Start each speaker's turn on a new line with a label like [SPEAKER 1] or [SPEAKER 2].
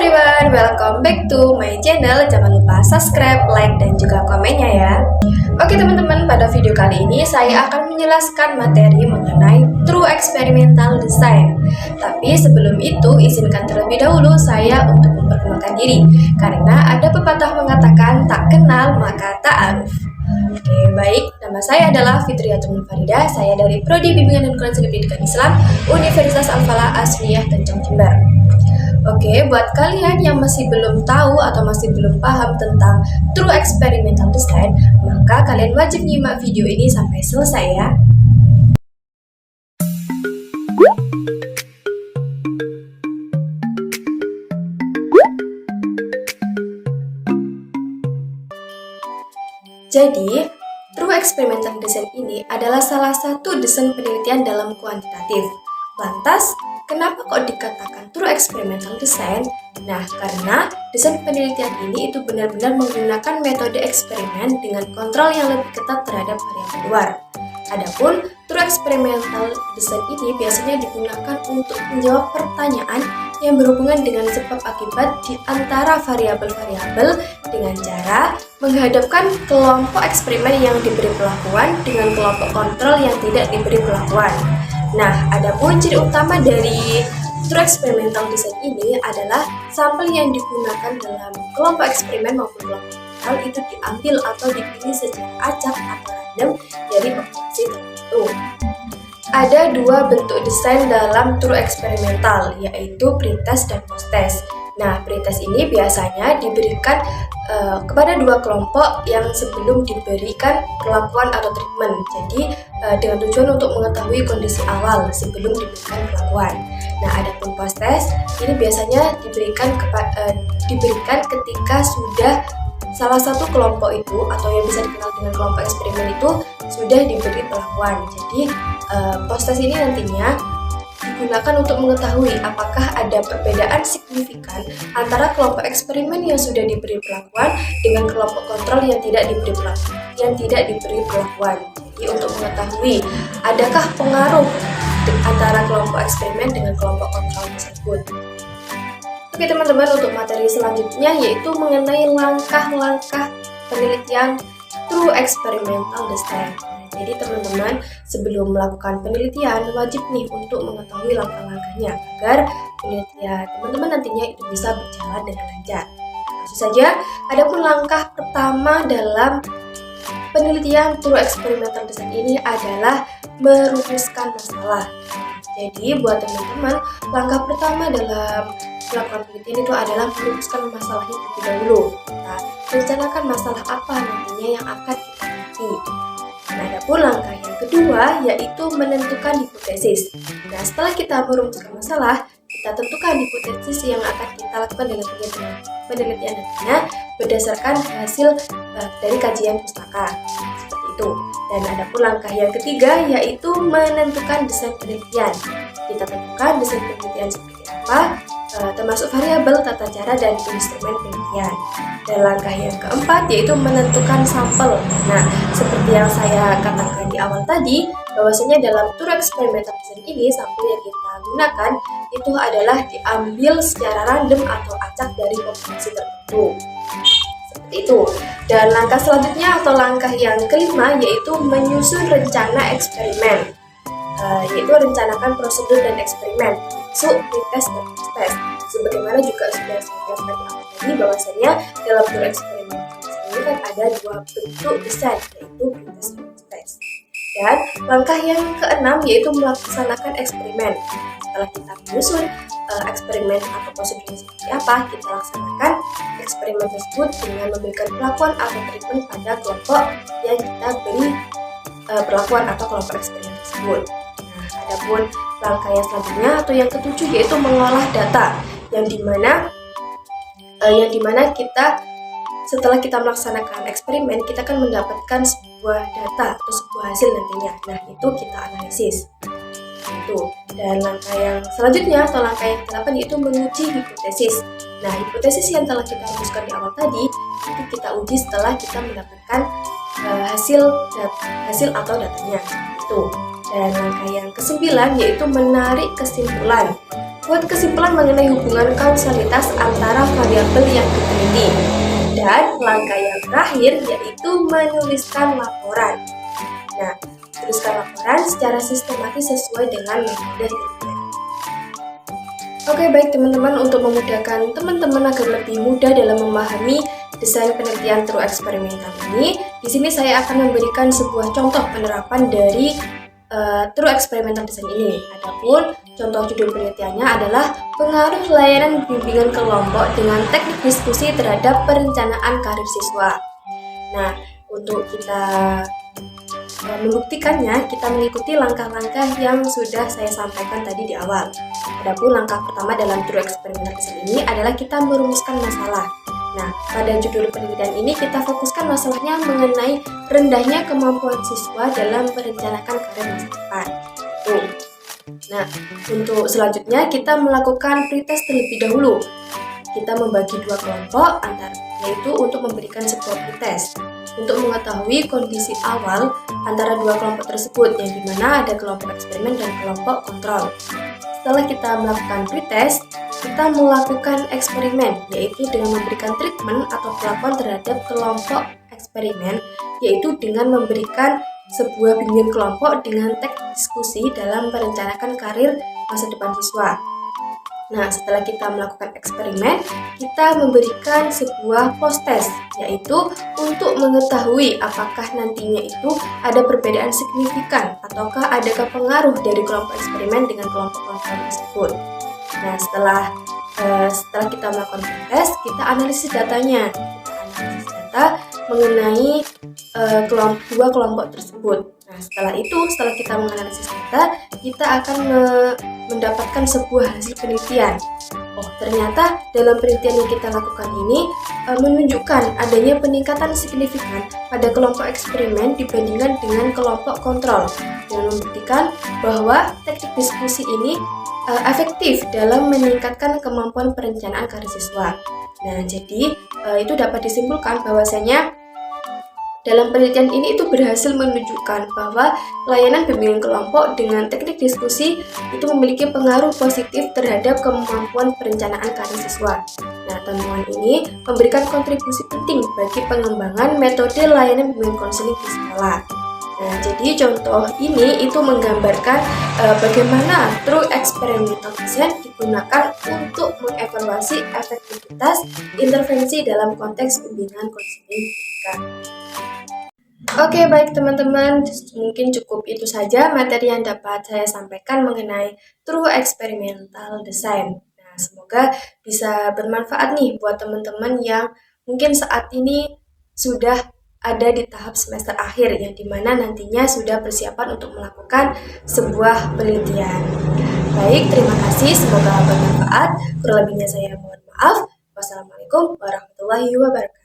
[SPEAKER 1] everyone, welcome back to my channel. Jangan lupa subscribe, like, dan juga komennya ya. Oke teman-teman, pada video kali ini saya akan menjelaskan materi mengenai True Experimental Design. Tapi sebelum itu, izinkan terlebih dahulu saya untuk memperkenalkan diri. Karena ada pepatah mengatakan tak kenal maka tak aruf. Oke, baik. Nama saya adalah Fitriyatul Farida. Saya dari Prodi Bimbingan dan Konseling Pendidikan Islam Universitas Al-Falah Asniyah Tanjung Jember. Oke, buat kalian yang masih belum tahu atau masih belum paham tentang True Experimental Design, maka kalian wajib nyimak video ini sampai selesai ya. Jadi, True Experimental Design ini adalah salah satu desain penelitian dalam kuantitatif. Lantas, kenapa kok dikatakan True Experimental Design? Nah, karena desain penelitian ini itu benar-benar menggunakan metode eksperimen dengan kontrol yang lebih ketat terhadap variabel luar. Adapun True Experimental Design ini biasanya digunakan untuk menjawab pertanyaan yang berhubungan dengan sebab akibat di antara variabel-variabel dengan cara menghadapkan kelompok eksperimen yang diberi perlakuan dengan kelompok kontrol yang tidak diberi perlakuan. Nah, adapun ciri utama dari True Experimental Design ini adalah sampel yang digunakan dalam kelompok eksperimen maupun kelompok kontrol itu diambil atau dipilih secara acak atau random dari populasi tertentu. Ada dua bentuk desain dalam True Experimental, yaitu pretest dan posttest. Nah, pretest ini biasanya diberikan kepada dua kelompok yang sebelum diberikan perlakuan atau treatment. Jadi, dengan tujuan untuk mengetahui kondisi awal sebelum diberikan perlakuan. Nah, adapun posttest ini biasanya diberikan ketika sudah salah satu kelompok itu atau yang bisa dikenal dengan kelompok eksperimen itu sudah diberi perlakuan. Jadi, posttest ini nantinya digunakan untuk mengetahui apakah ada perbedaan signifikan antara kelompok eksperimen yang sudah diberi perlakuan dengan kelompok kontrol yang tidak diberi perlakuan. Jadi untuk mengetahui adakah pengaruh antara kelompok eksperimen dengan kelompok kontrol tersebut. Oke teman-teman, untuk materi selanjutnya yaitu mengenai langkah-langkah penelitian True Experimental Design. Jadi teman-teman, sebelum melakukan penelitian wajib nih untuk mengetahui langkah-langkahnya agar penelitian teman-teman nantinya itu bisa berjalan dengan lancar. Langsung saja, adapun langkah pertama dalam penelitian True Experimental Design ini adalah merumuskan masalah. Jadi buat teman-teman, langkah pertama dalam melakukan penelitian itu adalah merumuskan masalahnya terlebih dahulu. Nah, rencanakan masalah apa nantinya yang akan kita teliti. Nah, adapun langkah yang kedua yaitu menentukan hipotesis. Nah, setelah kita merumuskan masalah, kita tentukan hipotesis yang akan kita lakukan dalam penelitian nantinya berdasarkan hasil dari kajian pustaka. Seperti itu. Dan adapun langkah yang ketiga yaitu menentukan desain penelitian. Kita tentukan desain penelitian seperti apa, termasuk variabel, tata cara, dan instrumen penelitian. Dan langkah yang keempat yaitu menentukan sampel. Nah, seperti yang saya katakan di awal tadi, bahwasanya dalam True Experimental Design ini sampel yang kita gunakan itu adalah diambil secara random atau acak dari populasi tertentu. Seperti itu. Dan langkah selanjutnya atau langkah yang kelima yaitu menyusun rencana eksperimen. Yaitu rencanakan prosedur dan eksperimen, masuk pretest dan posttest. Sebagaimana juga sudah saya jelaskan di awal tadi bahwasanya dalam True Experimental Design ini kan ada dua bentuk desain, yaitu pretest dan posttest. Dan langkah yang keenam yaitu melaksanakan eksperimen. Setelah kita menyusun eksperimen atau prosedurnya seperti apa, kita laksanakan eksperimen tersebut dengan memberikan perlakuan atau treatment pada kelompok yang kita beri perlakuan atau kelompok eksperimen tersebut. Nah, adapun langkah yang selanjutnya atau yang ketujuh yaitu mengolah data, yang dimana kita setelah kita melaksanakan eksperimen kita akan mendapatkan sebuah data atau sebuah hasil nantinya. Nah, itu kita analisis. Itu. Dan langkah yang selanjutnya atau langkah yang ke-8 yaitu menguji hipotesis. Nah, hipotesis yang telah kita rumuskan di awal tadi itu kita uji setelah kita mendapatkan hasil atau datanya. Itu. Dan langkah yang ke-9 yaitu menarik kesimpulan. buat kesimpulan mengenai hubungan kausalitas antara variabel yang diteliti. Dan langkah yang terakhir yaitu menuliskan laporan. Nah, tuliskan laporan secara sistematis sesuai dengan metode ilmiah. Oke, baik teman-teman, untuk memudahkan teman-teman agar lebih mudah dalam memahami desain penelitian true eksperimental ini, di sini saya akan memberikan sebuah contoh penerapan dari true experimental design ini. Adapun contoh judul penelitiannya adalah pengaruh layanan bimbingan kelompok dengan teknik diskusi terhadap perencanaan karir siswa. Nah, untuk kita membuktikannya, kita mengikuti langkah-langkah yang sudah saya sampaikan tadi di awal. Adapun langkah pertama dalam true experimental design ini adalah kita merumuskan masalah. Nah, pada judul penelitian ini kita fokuskan masalahnya mengenai rendahnya kemampuan siswa dalam merencanakan karir masa depan. Nah, untuk selanjutnya kita melakukan pretest terlebih dahulu. Kita membagi dua kelompok yaitu untuk memberikan sebuah pretest untuk mengetahui kondisi awal antara dua kelompok tersebut, yang dimana ada kelompok eksperimen dan kelompok kontrol. Setelah kita melakukan pretest, kita melakukan eksperimen, yaitu dengan memberikan treatment atau perlakuan terhadap kelompok eksperimen, yaitu dengan memberikan sebuah bimbingan kelompok dengan teknik diskusi dalam merencanakan karir masa depan siswa. Nah, setelah kita melakukan eksperimen, kita memberikan sebuah post-test, yaitu untuk mengetahui apakah nantinya itu ada perbedaan signifikan ataukah adakah pengaruh dari kelompok eksperimen dengan kelompok kontrol tersebut. Nah, setelah kita melakukan tes, kita analisis datanya. Kita analisis data mengenai dua kelompok tersebut. Nah, setelah kita menganalisis data, kita akan mendapatkan sebuah hasil penelitian. Oh, ternyata dalam penelitian yang kita lakukan ini menunjukkan adanya peningkatan signifikan pada kelompok eksperimen dibandingkan dengan kelompok kontrol, dengan membuktikan bahwa teknik diskusi ini efektif dalam meningkatkan kemampuan perencanaan karir siswa. Nah, jadi itu dapat disimpulkan bahwasanya dalam penelitian ini itu berhasil menunjukkan bahwa layanan bimbingan kelompok dengan teknik diskusi itu memiliki pengaruh positif terhadap kemampuan perencanaan karir siswa. Nah, temuan ini memberikan kontribusi penting bagi pengembangan metode layanan bimbingan konseling di sekolah. Nah, jadi contoh ini itu menggambarkan bagaimana true experimental design digunakan untuk mengevaluasi efektivitas intervensi dalam konteks bimbingan konseling pendidikan. Oke, baik teman-teman, mungkin cukup itu saja materi yang dapat saya sampaikan mengenai true experimental design. Nah, semoga bisa bermanfaat nih buat teman-teman yang mungkin saat ini sudah ada di tahap semester akhir, yang dimana nantinya sudah persiapan untuk melakukan sebuah penelitian. Baik, terima kasih, semoga bermanfaat. Kurang lebihnya saya mohon maaf. Wassalamualaikum warahmatullahi wabarakatuh.